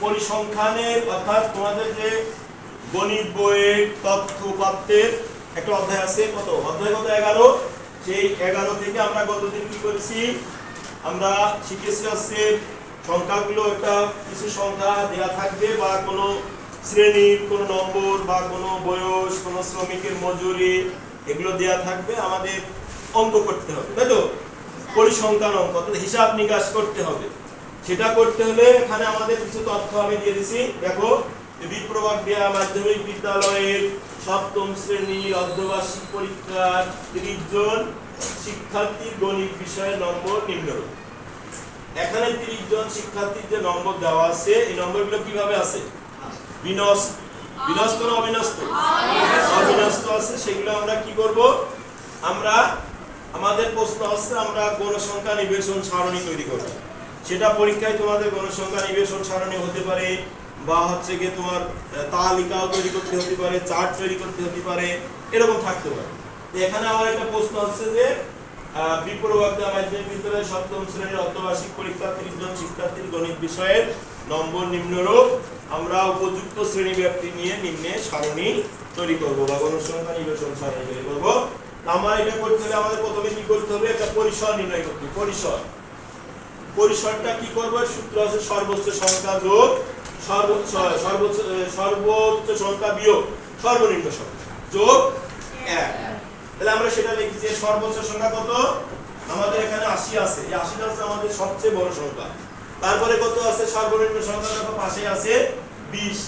পরিসংখ্যানের অর্থাৎ তোমাদের যে গণিত বইয়ের তথ্য উপাত্তের একটা অধ্যায় আছে, কত অধ্যায়, কত 11। সেই 11 থেকে আমরা গতদিন কি করেছি, আমরা শিখেছি হচ্ছে সংখ্যাগুলো, একটা কিছু সংখ্যা দেওয়া থাকবে বা কোনো শ্রেণীর কোনো নম্বর বা কোনো বয়স, কোনো শ্রমিকের মজুরি, এগুলো দেওয়া থাকবে, আমাদের অঙ্ক করতে হবে, তাই তো? পরিসংখ্যান অঙ্ক, অর্থাৎ হিসাব নিকাশ করতে হবে। সেটা করতে হলে এখানে আমাদের কিছু তথ্য আমি দিয়ে দিছি। দেখো, বিপ্রবাগিয়া মাধ্যমিক বিদ্যালয়ের সপ্তম শ্রেণীর অর্ধবার্ষিক পরীক্ষার 30 জন শিক্ষার্থীর গণিত বিষয়ের নম্বর নিম্নরূপ। এখানে 30 জন শিক্ষার্থীর যে নম্বর দেওয়া আছে, এই নম্বরগুলো কিভাবে আছে? বিন্যস্ত না অবিন্যস্ত? অবিন্যস্ত আছে। সেগুলো আমরা কি করব, আমরা আমাদের প্রশ্ন হচ্ছে আমরা গণসংখ্যা নিবেশন সারণী তৈরি করব। সেটা পরীক্ষায় তোমাদের গণসংখ্যা নিবেশন সারণী হতে পারে, বা হচ্ছে গিয়ে তোমার তালিকাও তৈরি করতে হতে পারে, চার্ট তৈরি করতে হতে পারে, এরকম থাকতে পারে। এখানে আমার একটা প্রশ্ন হচ্ছে যে বিপ্রবাগিয়া মাধ্যমিক বিদ্যালয়ের সপ্তম শ্রেণীর অর্ধবার্ষিক পরীক্ষা 30 জন শিক্ষার্থীর গণিত বিষয়ের নম্বর নিম্নরূপ। আমরা উপযুক্ত শ্রেণী ব্যাপ্তি নিয়ে নিম্নে সারণী তৈরি করব বা গণসংখ্যা নিবেশন সারণী তৈরি করব। আমরা এটা করতে হলে আমাদের প্রথমে কি করতে হবে, একটা পরিসর নির্ণয় করতে হবে। পরিসরটা কি করব, সূত্র আছে সর্বোচ্চ সংখ্যা যোগ সর্বোচ্চ সংখ্যা বিয়োগ সর্বনিম্ন সংখ্যা যোগ 1। তাহলে আমরা সেটা লিখি যে সর্বোচ্চ সংখ্যা কত, আমাদের এখানে 80 আছে। এই 80টা হচ্ছে আমাদের সবচেয়ে বড় সংখ্যা। তারপরে কত আছে, সর্বনিম্ন সংখ্যা দেখো পাশে আছে 20,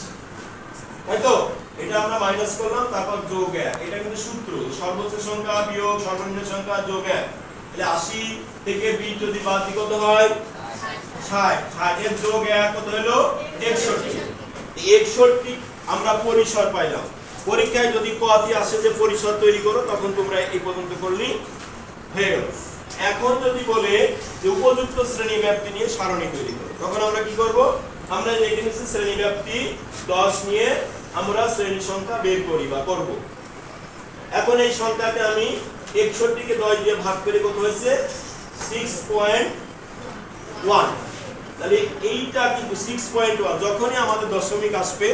তাই তো? এটা আমরা মাইনাস করলাম, তারপর যোগ 1। এটা কিন্তু সূত্র, সর্বোচ্চ সংখ্যা বিয়োগ সর্বনিম্ন সংখ্যা যোগ 1। তাহলে 80 থেকে 20 যদি বাদ দিই কত হয়? 60। 60 এর যোগ 1 কত হলো? 61। 61 আমরা পরিসর পাইলাম। পরীক্ষায় যদি কতি আসে যে পরিসর তৈরি করো, তখন তোমরা এই পর্যন্ত করলেই হয়ে গেল। এখন যদি বলে যে উপযুক্ত শ্রেণী ব্যাপ্তি নিয়ে সারণী তৈরি করো, তখন আমরা কি করব, আমরা লিখে নিচ্ছি শ্রেণী ব্যাপ্তি 10 নিয়ে আমরা শ্রেণী সংখ্যা বের করি বা করব। এখন এই সংখ্যাকে আমি 61 কে 10 দিয়ে ভাগ করে কত হয়েছে? 6.1। তাহলে এইটা কিন্তু 6.1, যখনই আমাদের দশমিক আসবে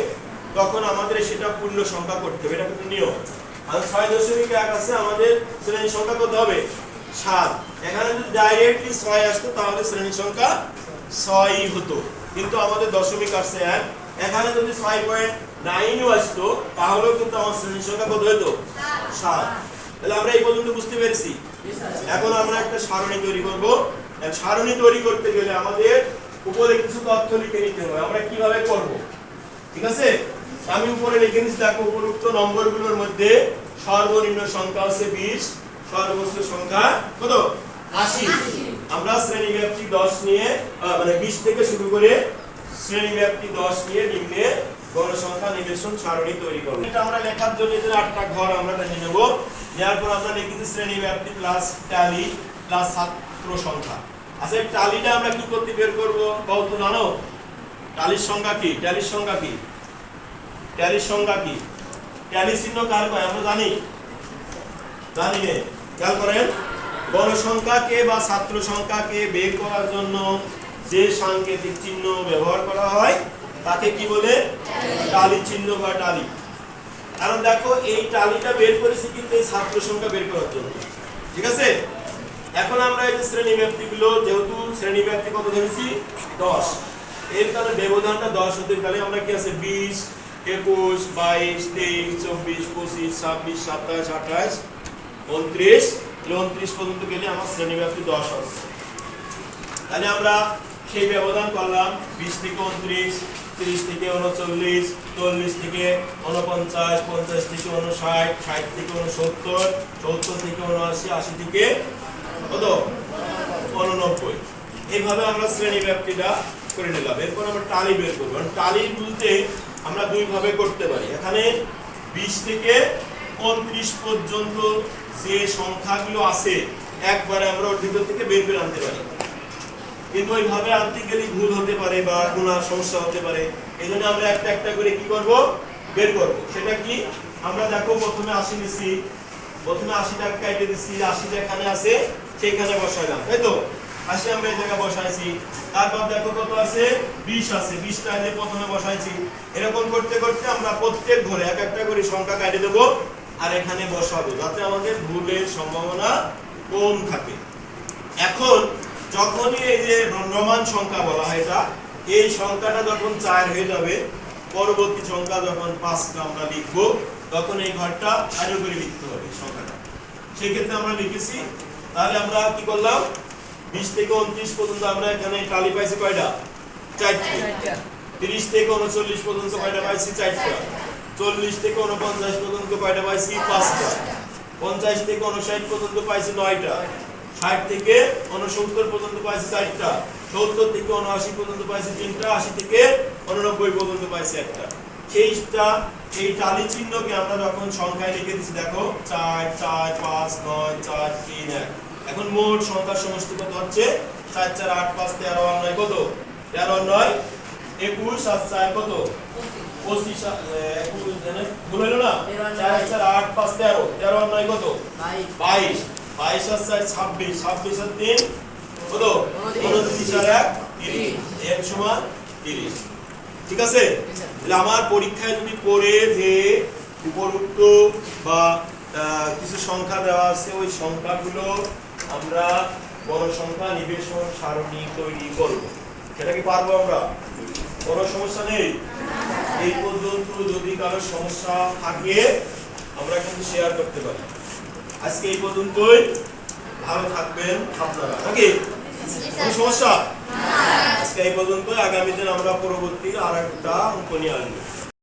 তখন আমাদের সেটা পূর্ণ সংখ্যা করতে হবে, এটা কিন্তু নিয়ম। আর 6.1 আছে, আমাদের শ্রেণী সংখ্যা কত হবে? 7। এখানে যদি ডাইরেক্টলি 6 আসতো তাহলে শ্রেণী সংখ্যা 6ই হতো, কিন্তু আমাদের দশমিক আসছে 1। এখানে যদি 6.9 আসতো তাহলেও কিন্তু আমার শ্রেণী সংখ্যা কত হতো? 7। তাহলে আমরা এই পর্যন্ত বুঝতে পেরেছি। এখন আমরা একটা সারণী তৈরি করব। সারণী তৈরি করতে গেলে আমাদের উপরে কিছু তথ্য লিখে নিতে হবে। আমরা কিভাবে করব, ঠিক আছে? আমি উপরে লিখে নিচ্ছি, দেখো উপরোক্ত নম্বরগুলোর মধ্যে সর্বনিম্ন সংখ্যা আছে 20, সর্বোচ্চ সংখ্যা কত? 80। আমরা শ্রেণী ব্যাপ্তি 10 নিয়ে মানে 20 থেকে শুরু করে শ্রেণী ব্যাপ্তি 10 নিয়ে নিম্নে গণসংখ্যা নিবেশন সারণী তৈরি করব। এটা আমরা লেখার জন্য যে 8টা ঘর আমরা টেনে নেব। নেওয়ার পর আমরা লিখেছি শ্রেণী ব্যাপ্তি প্লাস ট্যালি প্লাস ছাত্র সংখ্যা। আচ্ছা, এই ট্যালিটা আমরা কি করতে বের করব, কত জানো? ট্যালির সংখ্যা কি? ট্যালির সংখ্যা কি? ট্যালির সংখ্যা কি? ট্যালি চিহ্ন কার কয় আমরা জানি? জানি না। খেয়াল করেন, গণসংখ্যাকে বা ছাত্র সংখ্যাকে বের করার জন্য যে সাংকেতিক চিহ্ন ব্যবহার করা হয় তাকে কি বলে? ট্যালি চিহ্ন বা ট্যালি। কারণ দেখো, এই ট্যালিটা বের করেছি কিন্তু এই ছাত্র সংখ্যা বের করার জন্য, ঠিক আছে? এখন আমরা এই যে শ্রেণী ব্যাপ্তিগুলো, যেহেতু শ্রেণী ব্যাপ্তি কত ধরেছি? 10, এর কারণে ব্যবধানটা 10 হতে গেলে আমরা কি আছে 20, 21, 22, 23, 24, 25, 26, 27, 28, 29, 29 পর্যন্ত গেলে আমার শ্রেণী ব্যাপ্তি 10 আছে। তাহলে আমরা সেই ব্যবধান করলাম 20 থেকে 29, 30 থেকে 39, 40 থেকে 49, 50 থেকে 59, 60 থেকে 69, 70 থেকে 79, 80 থেকে কত? 89। এইভাবে আমরা শ্রেণী ব্যাপ্তিটা করে নিলাম। এরপর আমরা টালি বের করব। টালি বলতে আমরা দুই ভাবে করতে পারি। এখানে 20 থেকে 29 পর্যন্ত যে সংখ্যাগুলো আছে একবারে আমরা ওর ভিতর থেকে বের করে আনতে পারি, কিন্তু ওইভাবে আনতে গেলে ভুল হতে পারে বা কোনো সমস্যা হতে পারে। এই জন্য আমরা একটা একটা করে কি করব, বের করব। সেটা কি, আমরা দেখো প্রথমে 80 নিছি, প্রথমে 80 টাকা কেটে দিচ্ছি, 80 যেখানে আছে সেইখানে বসাইলাম, তাই তো? 80 আমরা এই জায়গায় বসাইছি। তারপর দেখো কত আছে, 20 আছে, 20টা যে প্রথমে বসাইছি। এরকম করতে করতে আমরা প্রত্যেক ঘরে এক একটা করে সংখ্যা কেটে দেব আর এখানে বসাবো, যাতে আমাদের ভুলের সম্ভাবনা কম থাকে। এখন যখনই এই যে রণ্যমান সংখ্যা বলা হয় এটা, এই সংখ্যাটা যখন 4 হয়ে যাবে, পরবর্তী সংখ্যা যখন 5টা আমরা লিখব, তখন এই ঘরটা আরো করে লিখতে হবে সংখ্যাটা। সেই ক্ষেত্রে আমরা লিখেছি। তাহলে আমরা কি করলাম, 20 থেকে 29 পর্যন্ত আমরা এখানে টালি পাইছি কয়টা, 4টা। 30 থেকে 39 পর্যন্ত কয়টা পাইছি, 4টা। 40 থেকে 49 পর্যন্ত কয়টা পাইছি, 5টা। 50 থেকে 59 পর্যন্ত পাইছি 9টা। 60 থেকে 69 পর্যন্ত পাইছি 4টা। 70 থেকে 79 পর্যন্ত পাইছি 3টা। 80 থেকে 89 পর্যন্ত পাইছি 1টা। সেইটা এই টালি চিহ্নকে আমরা যখন সংখ্যায় লিখে দিছি, দেখো 4 4 5 9 4 3 1। এখন মোট সংখ্যার সমষ্টি কত হচ্ছে, 4 4 8 5 13 আর 9 কত, 13 আর 9 21 আর 4 কত, 25 21 জানেন ভুল হলো না, 4 4 8 5 13 13 আর 9 কত, 22 22 আর 4 26 26 আর 3 কত, 29 আর 1 30 1 সমান 30। ঠিক আছে? তাহলে আমার পরীক্ষায় যদি পড়ে যে উপরোক্ত বা কিছু সংখ্যা দেওয়া আছে, ওই সংখ্যাগুলো আমরা বড় সংখ্যা নিবেশন সারণী তৈরি করব, সেটা কি পারবো আমরা? কোনো সমস্যা নেই। এই পর্যন্ত যদি কারো সমস্যা থাকে আমরা কিন্তু শেয়ার করতে পারি। আজকে এই পর্যন্তই, ভালো থাকবেন আপনারা, নাকি কোনো সমস্যা? আজকে এই পর্যন্ত, আগামী দিন আমরা পরবর্তী আরেকটা অঙ্ক নিয়ে আসবো।